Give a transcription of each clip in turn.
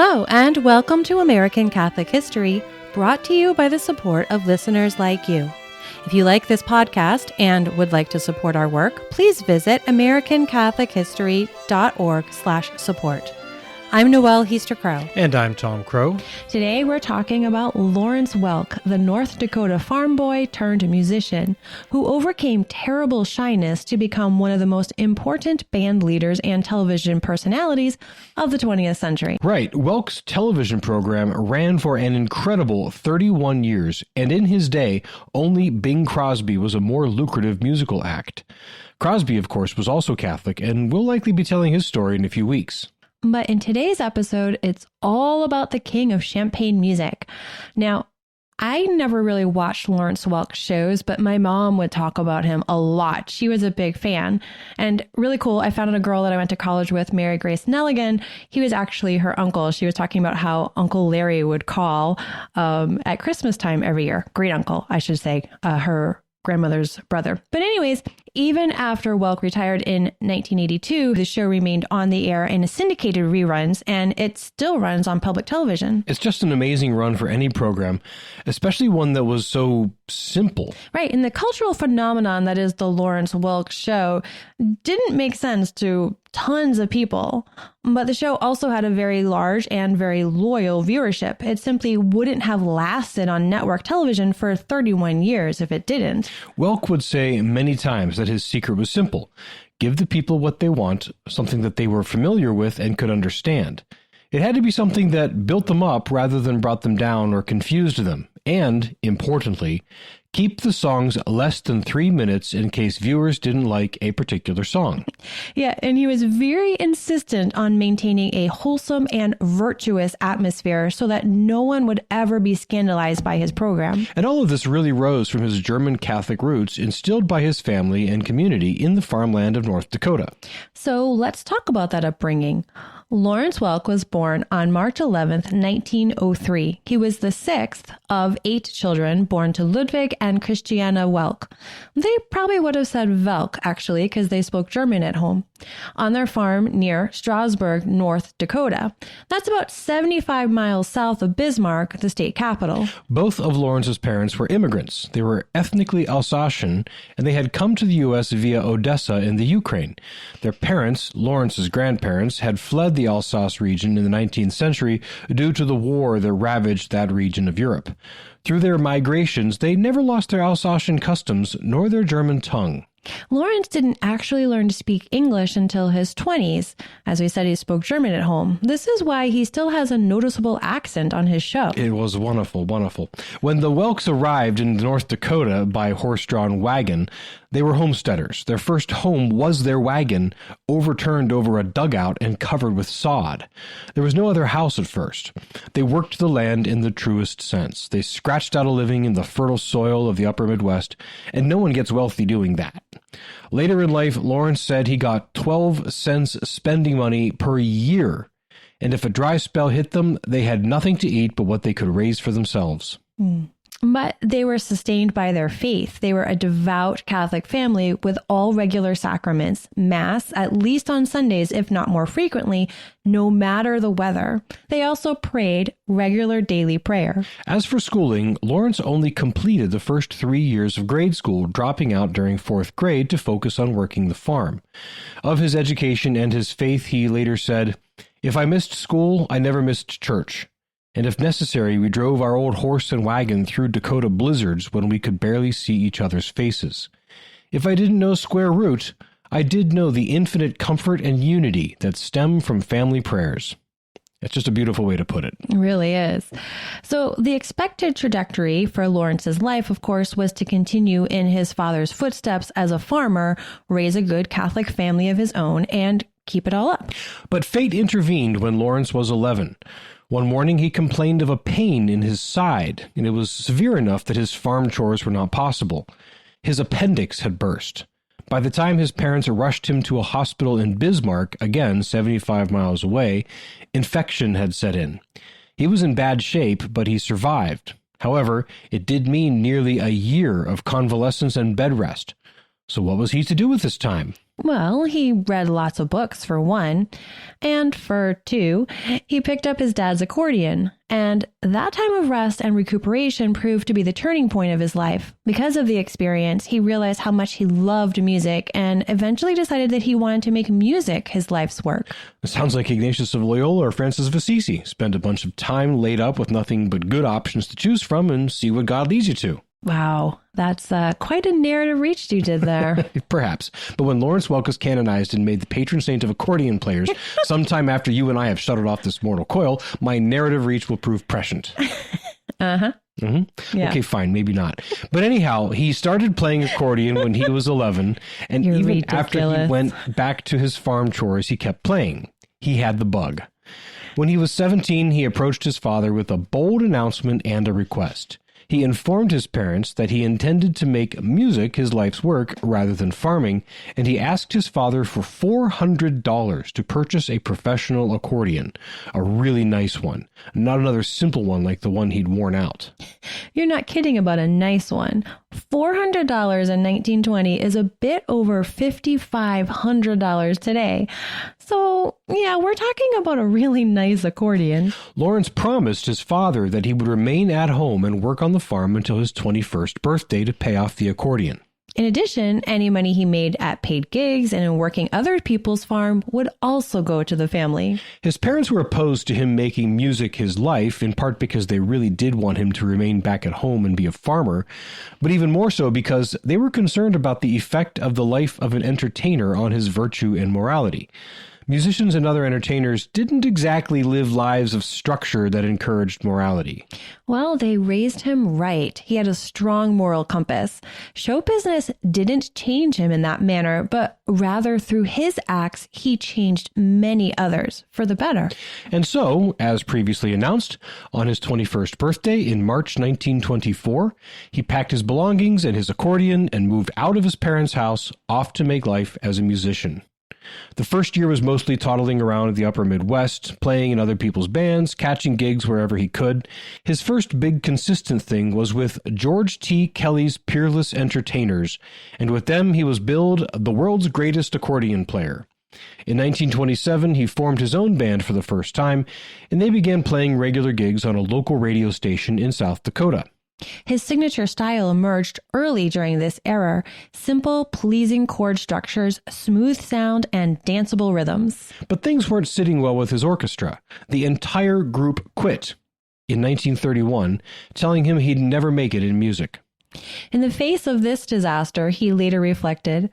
Hello, and welcome to American Catholic History, brought to you by the support of listeners like you. If you like this podcast and would like to support our work, please visit americancatholichistory.org/support. I'm Noelle Heaster-Crow. And I'm Tom Crow. Today we're talking about Lawrence Welk, the North Dakota farm boy turned musician, who overcame terrible shyness to become one of the most important band leaders and television personalities of the 20th century. Right. Welk's television program ran for an incredible 31 years, and in his day, only Bing Crosby was a more lucrative musical act. Crosby, of course, was also Catholic, and we'll likely be telling his story in a few weeks. But in today's episode, it's all about the king of champagne music. Now, I never really watched Lawrence Welk shows, but my mom would talk about him a lot. She was a big fan. And really cool, I found out a girl that I went to college with, Mary Grace Nelligan. He was actually her uncle. She was talking about how Uncle Larry would call at Christmas time every year. Great uncle, I should say, her grandmother's brother. But anyways, even after Welk retired in 1982, the show remained on the air in syndicated reruns, and it still runs on public television. It's just an amazing run for any program, especially one that was so simple. Right, and the cultural phenomenon that is the Lawrence Welk Show didn't make sense to tons of people, but the show also had a very large and very loyal viewership. It simply wouldn't have lasted on network television for 31 years if it didn't. Welk would say many times that his secret was simple: give the people what they want, something that they were familiar with and could understand. It had to be something that built them up rather than brought them down or confused them. And, importantly, keep the songs less than 3 minutes in case viewers didn't like a particular song. Yeah, and he was very insistent on maintaining a wholesome and virtuous atmosphere so that no one would ever be scandalized by his program. And all of this really rose from his German Catholic roots instilled by his family and community in the farmland of North Dakota. So let's talk about that upbringing. Lawrence Welk was born on March 11th, 1903. He was the sixth of 8 children born to Ludwig and Christiana Welk. They probably would have said Welk, actually, because they spoke German at home, on their farm near Strasburg, North Dakota. That's about 75 miles south of Bismarck, the state capital. Both of Lawrence's parents were immigrants. They were ethnically Alsatian, and they had come to the U.S. via Odessa in the Ukraine. Their parents, Lawrence's grandparents, had fled the Alsace region in the 19th century due to the war that ravaged that region of Europe. Through their migrations, they never lost their Alsatian customs nor their German tongue. Lawrence didn't actually learn to speak English until his 20s. As we said, he spoke German at home. This is why he still has a noticeable accent on his show. It was wonderful, wonderful. When the Welks arrived in North Dakota by horse-drawn wagon, they were homesteaders. Their first home was their wagon, overturned over a dugout and covered with sod. There was no other house at first. They worked the land in the truest sense. They scratched out a living in the fertile soil of the upper Midwest, and no one gets wealthy doing that. Later in life, Lawrence said he got 12 cents spending money per year, and if a dry spell hit them, they had nothing to eat but what they could raise for themselves. But they were sustained by their faith. They were a devout Catholic family with all regular sacraments, Mass, at least on Sundays, if not more frequently, no matter the weather. They also prayed regular daily prayer. As for schooling, Lawrence only completed the first 3 years of grade school, dropping out during 4th grade to focus on working the farm. Of his education and his faith, he later said, "If I missed school, I never missed church. And if necessary, we drove our old horse and wagon through Dakota blizzards when we could barely see each other's faces. If I didn't know square root, I did know the infinite comfort and unity that stem from family prayers." It's just a beautiful way to put it. It really is. So the expected trajectory for Lawrence's life, of course, was to continue in his father's footsteps as a farmer, raise a good Catholic family of his own, and keep it all up. But fate intervened when Lawrence was 11. One morning, he complained of a pain in his side, and it was severe enough that his farm chores were not possible. His appendix had burst. By the time his parents rushed him to a hospital in Bismarck, again 75 miles away, infection had set in. He was in bad shape, but he survived. However, it did mean nearly a year of convalescence and bed rest. So what was he to do with his time? Well, he read lots of books, for one. And for two, he picked up his dad's accordion. And that time of rest and recuperation proved to be the turning point of his life. Because of the experience, he realized how much he loved music and eventually decided that he wanted to make music his life's work. It sounds like Ignatius of Loyola or Francis of Assisi. Spend a bunch of time laid up with nothing but good options to choose from and see what God leads you to. Wow, that's quite a narrative reach you did there. Perhaps. But when Lawrence Welk was canonized and made the patron saint of accordion players, sometime after you and I have shuttled off this mortal coil, my narrative reach will prove prescient. Uh-huh. Mm-hmm. Yeah. Okay, fine, maybe not. But anyhow, he started playing accordion when he was 11, and You're even ridiculous. after he went back to his farm chores, he kept playing. He had the bug. When he was 17, he approached his father with a bold announcement and a request. He informed his parents that he intended to make music his life's work rather than farming, and he asked his father for $400 to purchase a professional accordion, a really nice one, not another simple one like the one he'd worn out. You're not kidding about a nice one. $400 in 1920 is a bit over $5,500 today. So, yeah, we're talking about a really nice accordion. Lawrence promised his father that he would remain at home and work on the farm until his 21st birthday to pay off the accordion. In addition, any money he made at paid gigs and in working other people's farm would also go to the family. His parents were opposed to him making music his life, in part because they really did want him to remain back at home and be a farmer, but even more so because they were concerned about the effect of the life of an entertainer on his virtue and morality. Musicians and other entertainers didn't exactly live lives of structure that encouraged morality. Well, they raised him right. He had a strong moral compass. Show business didn't change him in that manner, but rather through his acts, he changed many others for the better. And so, as previously announced, on his 21st birthday in March 1924, he packed his belongings and his accordion and moved out of his parents' house, off to make life as a musician. The first year was mostly toddling around the upper Midwest, playing in other people's bands, catching gigs wherever he could. His first big consistent thing was with George T. Kelly's Peerless Entertainers, and with them he was billed the world's greatest accordion player. In 1927, he formed his own band for the first time, and they began playing regular gigs on a local radio station in South Dakota. His signature style emerged early during this era: simple, pleasing chord structures, smooth sound, and danceable rhythms. But things weren't sitting well with his orchestra. The entire group quit in 1931, telling him he'd never make it in music. In the face of this disaster, he later reflected,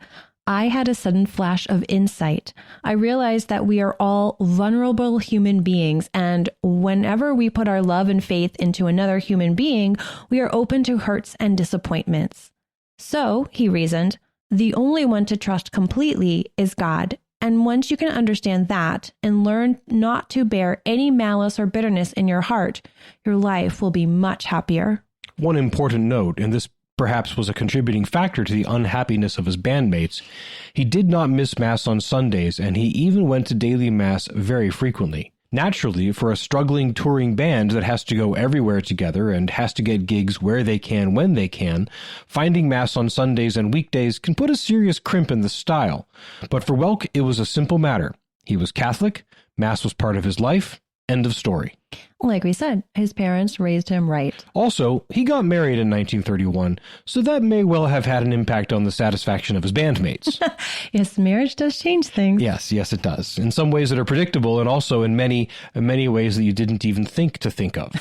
"I had a sudden flash of insight. I realized that we are all vulnerable human beings, and whenever we put our love and faith into another human being, we are open to hurts and disappointments. So," he reasoned, "the only one to trust completely is God. And once you can understand that and learn not to bear any malice or bitterness in your heart, your life will be much happier." One important note, and this perhaps was a contributing factor to the unhappiness of his bandmates, he did not miss Mass on Sundays, and he even went to daily Mass very frequently. Naturally, for a struggling touring band that has to go everywhere together and has to get gigs where they can when they can, finding Mass on Sundays and weekdays can put a serious crimp in the style. But for Welk, it was a simple matter. He was Catholic, Mass was part of his life, end of story. Like we said, his parents raised him right. Also, he got married in 1931, so that may well have had an impact on the satisfaction of his bandmates. Yes, marriage does change things. Yes, it does. In some ways that are predictable, and also in many ways that you didn't even think to think of.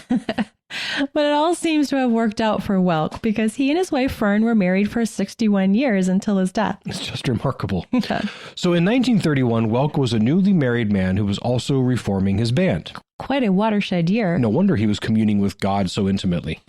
But it all seems to have worked out for Welk, because he and his wife Fern were married for 61 years until his death. It's just remarkable. Yeah. So in 1931, Welk was a newly married man who was also reforming his band. Quite a watershed year. No wonder he was communing with God so intimately.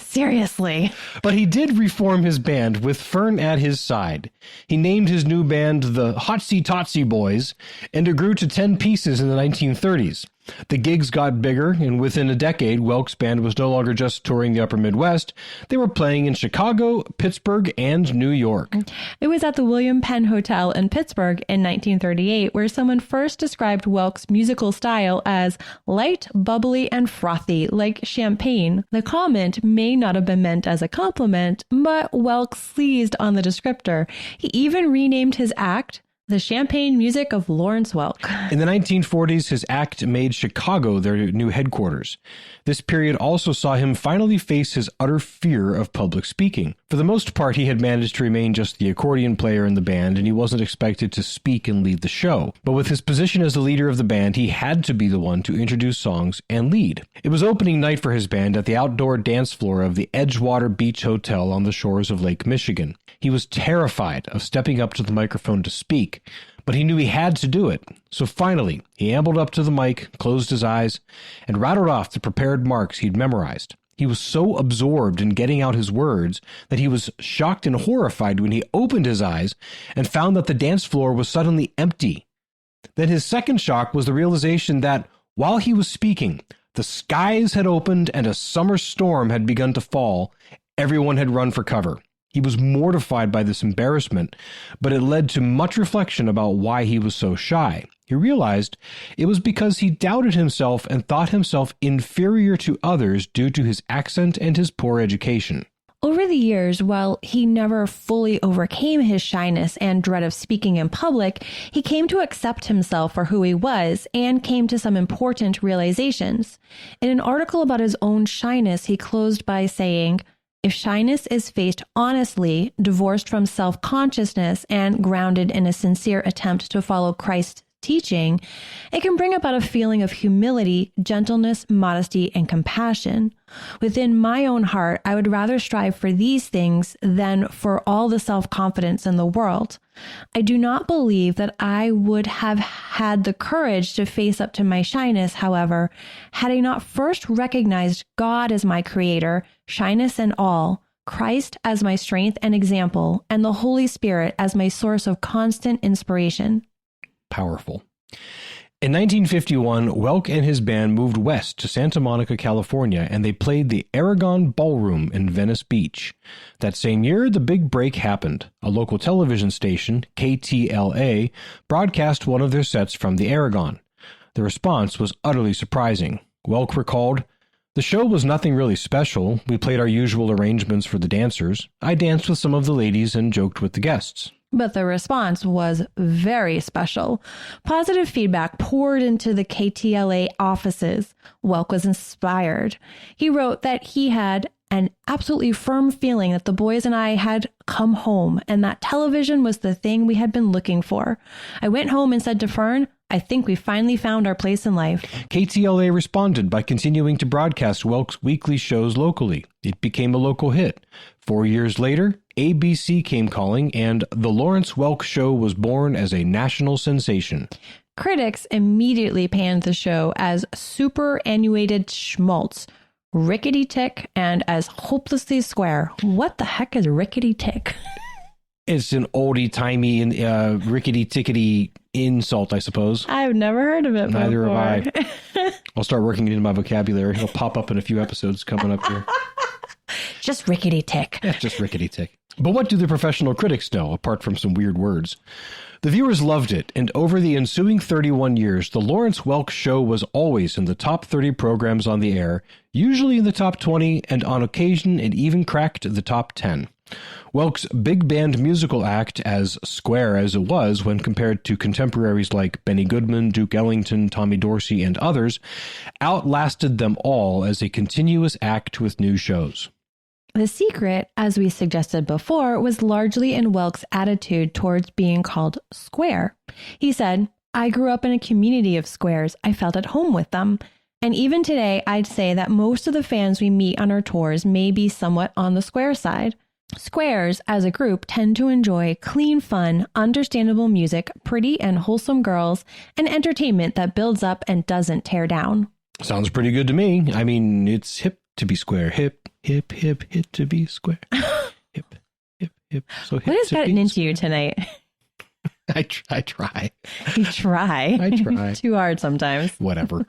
Seriously. But he did reform his band with Fern at his side. He named his new band the Hotsy Totsy Boys, and it grew to 10 pieces in the 1930s. The gigs got bigger, and within a decade, Welk's band was no longer just touring the upper Midwest. They were playing in Chicago, Pittsburgh, and New York. It was at the William Penn Hotel in Pittsburgh in 1938 where someone first described Welk's musical style as light, bubbly, and frothy, like champagne. The comment may not have been meant as a compliment, but Welk seized on the descriptor. He even renamed his act The Champagne Music of Lawrence Welk. In the 1940s, his act made Chicago their new headquarters. This period also saw him finally face his utter fear of public speaking. For the most part, he had managed to remain just the accordion player in the band, and he wasn't expected to speak and lead the show. But with his position as the leader of the band, he had to be the one to introduce songs and lead. It was opening night for his band at the outdoor dance floor of the Edgewater Beach Hotel on the shores of Lake Michigan. He was terrified of stepping up to the microphone to speak, but he knew he had to do it. So finally, he ambled up to the mic, closed his eyes, and rattled off the prepared marks he'd memorized. He was so absorbed in getting out his words that he was shocked and horrified when he opened his eyes and found that the dance floor was suddenly empty. Then his second shock was the realization that, while he was speaking, the skies had opened and a summer storm had begun to fall. Everyone had run for cover. He was mortified by this embarrassment, but it led to much reflection about why he was so shy. He realized it was because he doubted himself and thought himself inferior to others due to his accent and his poor education. Over the years, while he never fully overcame his shyness and dread of speaking in public, he came to accept himself for who he was and came to some important realizations. In an article about his own shyness, he closed by saying, "If shyness is faced honestly, divorced from self-consciousness, and grounded in a sincere attempt to follow Christ's teaching, it can bring about a feeling of humility, gentleness, modesty, and compassion. Within my own heart, I would rather strive for these things than for all the self-confidence in the world. I do not believe that I would have had the courage to face up to my shyness, however, had I not first recognized God as my creator, shyness and all, Christ as my strength and example, and the Holy Spirit as my source of constant inspiration." Powerful. In 1951, Welk and his band moved west to Santa Monica, California, and they played the Aragon Ballroom in Venice Beach. That same year, the big break happened. A local television station, KTLA, broadcast one of their sets from the Aragon. The response was utterly surprising. Welk recalled, "The show was nothing really special. We played our usual arrangements for the dancers. I danced with some of the ladies and joked with the guests." But the response was very special. Positive feedback poured into the KTLA offices. Welk was inspired. He wrote that he had an absolutely firm feeling that the boys and I had come home and that television was the thing we had been looking for. I went home and said to Fern, "I think we finally found our place in life." KTLA responded by continuing to broadcast Welk's weekly shows locally. It became a local hit. 4 years later, ABC came calling, and The Lawrence Welk Show was born as a national sensation. Critics immediately panned the show as superannuated schmaltz, rickety-tick, and as hopelessly square. What the heck is rickety-tick? It's an oldie-timey, rickety-tickety insult, I suppose. I've never heard of it before. Neither have I. I'll start working it into my vocabulary. It'll pop up in a few episodes coming up here. Just rickety-tick. Yeah, just rickety-tick. But what do the professional critics know, apart from some weird words? The viewers loved it, and over the ensuing 31 years, the Lawrence Welk Show was always in the top 30 programs on the air, usually in the top 20, and on occasion it even cracked the top 10. Welk's big band musical act, as square as it was when compared to contemporaries like Benny Goodman, Duke Ellington, Tommy Dorsey, and others, outlasted them all as a continuous act with new shows. The secret, as we suggested before, was largely in Welk's attitude towards being called square. He said, "I grew up in a community of squares. I felt at home with them. And even today, I'd say that most of the fans we meet on our tours may be somewhat on the square side. Squares, as a group, tend to enjoy clean, fun, understandable music, pretty and wholesome girls, and entertainment that builds up and doesn't tear down." Sounds pretty good to me. I mean, it's hip to be square. Hip, hip, hip, hip to be square. Hip, hip, hip. So hip what has to gotten be into square. you tonight? I try. You try. I try. Too hard sometimes. Whatever.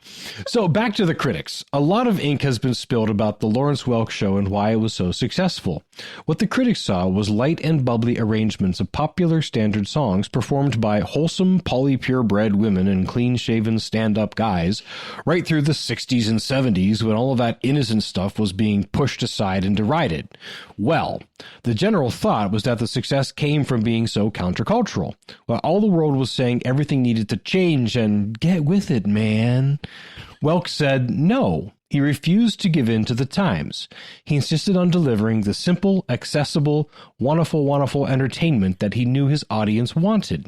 So back to the critics. A lot of ink has been spilled about the Lawrence Welk Show and why it was so successful. What the critics saw was light and bubbly arrangements of popular standard songs performed by wholesome, polypurebred women and clean-shaven stand-up guys right through the 60s and 70s when all of that innocent stuff was being pushed aside and derided. Well, the general thought was that the success came from being so countercultural, while all the world was saying everything needed to change and get with it, man. Welk said no. He refused to give in to the times. He insisted on delivering the simple, accessible, wonderful entertainment that he knew his audience wanted.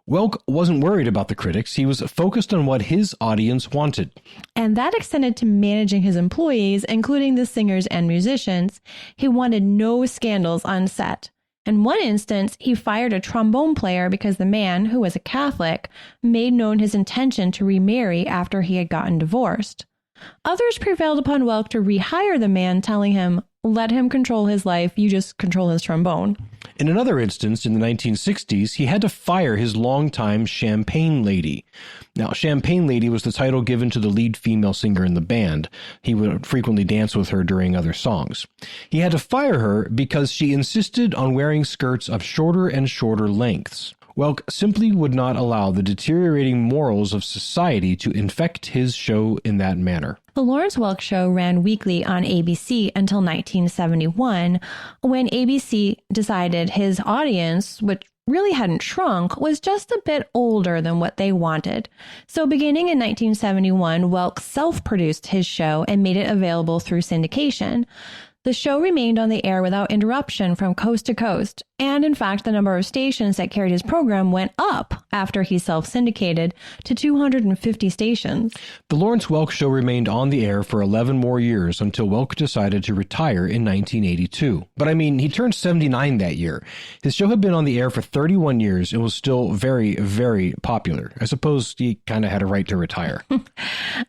Welk wasn't worried about the critics. He was focused on what his audience wanted. And that extended to managing his employees, including the singers and musicians. He wanted no scandals on set. In one instance, he fired a trombone player because the man, who was a Catholic, made known his intention to remarry after he had gotten divorced. Others prevailed upon Welk to rehire the man, telling him, "Let him control his life, you just control his trombone." In another instance, in the 1960s, he had to fire his longtime Champagne Lady. Now, Champagne Lady was the title given to the lead female singer in the band. He would frequently dance with her during other songs. He had to fire her because she insisted on wearing skirts of shorter and shorter lengths. Welk simply would not allow the deteriorating morals of society to infect his show in that manner. The Lawrence Welk Show ran weekly on ABC until 1971, when ABC decided his audience, which really hadn't shrunk, was just a bit older than what they wanted. So beginning in 1971, Welk self-produced his show and made it available through syndication. The show remained on the air without interruption from coast to coast, and in fact, the number of stations that carried his program went up after he self-syndicated to 250 stations. The Lawrence Welk Show remained on the air for 11 more years until Welk decided to retire in 1982. But I mean, he turned 79 that year. His show had been on the air for 31 years and was still very, very popular. I suppose he kind of had a right to retire.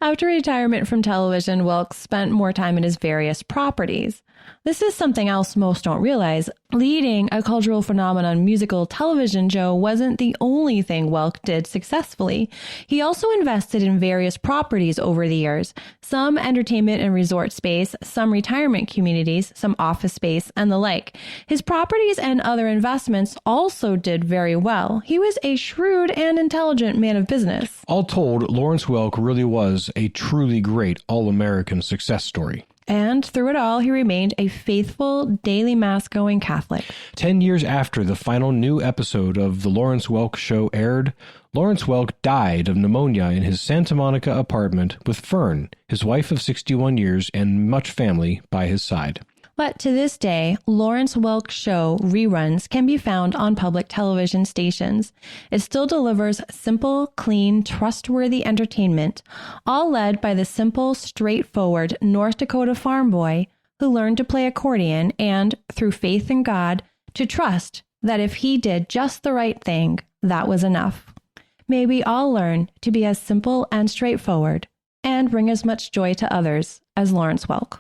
After retirement from television, Welk spent more time in his various properties. This is something else most don't realize. Leading a cultural phenomenon musical television show wasn't the only thing Welk did successfully. He also invested in various properties over the years, some entertainment and resort space, some retirement communities, some office space, and the like. His properties and other investments also did very well. He was a shrewd and intelligent man of business. All told, Lawrence Welk really was a truly great all-American success story. And through it all, he remained a faithful, daily mass-going Catholic. 10 years after the final new episode of The Lawrence Welk Show aired, Lawrence Welk died of pneumonia in his Santa Monica apartment with Fern, his wife of 61 years, and much family by his side. But to this day, Lawrence Welk Show reruns can be found on public television stations. It still delivers simple, clean, trustworthy entertainment, all led by the simple, straightforward North Dakota farm boy who learned to play accordion and, through faith in God, to trust that if he did just the right thing, that was enough. May we all learn to be as simple and straightforward and bring as much joy to others as Lawrence Welk.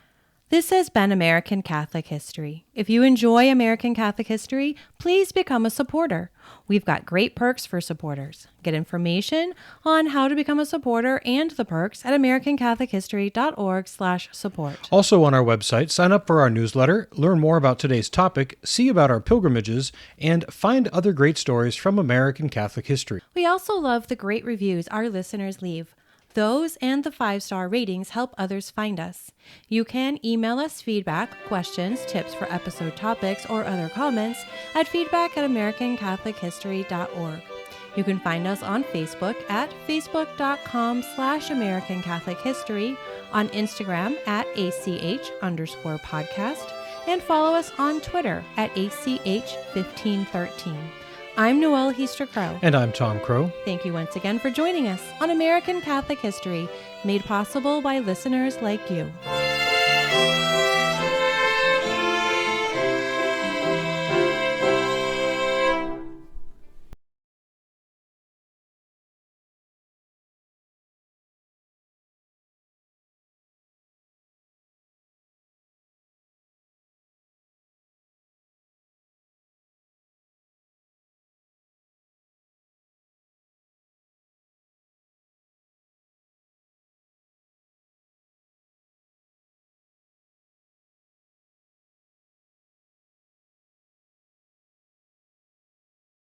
This has been American Catholic History. If you enjoy American Catholic History, please become a supporter. We've got great perks for supporters. Get information on how to become a supporter and the perks at americancatholichistory.org/support. Also on our website, sign up for our newsletter, learn more about today's topic, see about our pilgrimages, and find other great stories from American Catholic history. We also love the great reviews our listeners leave. Those and the 5-star ratings help others find us. You can email us feedback, questions, tips for episode topics, or other comments at feedback@americancatholichistory.org. You can find us on Facebook at facebook.com/American Catholic History, on Instagram at ACH_podcast, and follow us on Twitter at ACH1513. I'm Noelle Heaster-Crow. And I'm Tom Crow. Thank you once again for joining us on American Catholic History, made possible by listeners like you.